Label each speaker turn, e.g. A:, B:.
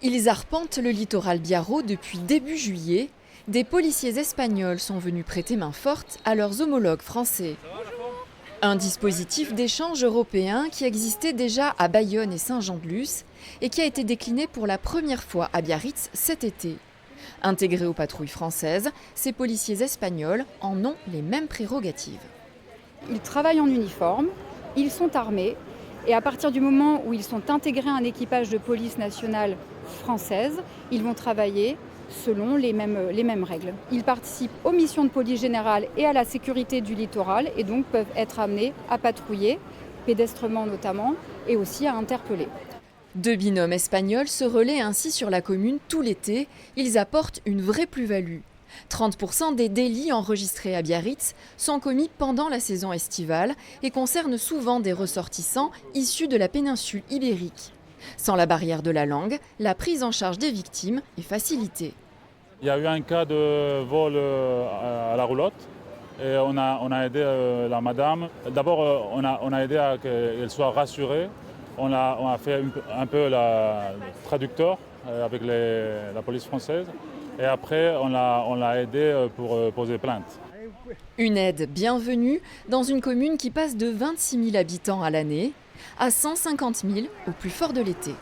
A: Ils arpentent le littoral biarro depuis début juillet. Des policiers espagnols sont venus prêter main forte à leurs homologues français. Un dispositif d'échange européen qui existait déjà à Bayonne et Saint-Jean-de-Luz et qui a été décliné pour la première fois à Biarritz cet été. Intégrés aux patrouilles françaises, ces policiers espagnols en ont les mêmes prérogatives.
B: Ils travaillent en uniforme, ils sont armés et à partir du moment où ils sont intégrés à un équipage de police nationale française, ils vont travailler selon les mêmes règles. Ils participent aux missions de police générale et à la sécurité du littoral et donc peuvent être amenés à patrouiller, pédestrement notamment, et aussi à interpeller.
A: Deux binômes espagnols se relaient ainsi sur la commune tout l'été. Ils apportent une vraie plus-value. 30% des délits enregistrés à Biarritz sont commis pendant la saison estivale et concernent souvent des ressortissants issus de la péninsule ibérique. Sans la barrière de la langue, la prise en charge des victimes est facilitée.
C: Il y a eu un cas de vol à la roulotte et on a aidé la madame. D'abord, on a aidé à qu'elle soit rassurée. On a fait un peu le traducteur avec la police française. Et après, on l'a aidé pour poser plainte.
A: Une aide bienvenue dans une commune qui passe de 26 000 habitants à l'année à 150 000 au plus fort de l'été.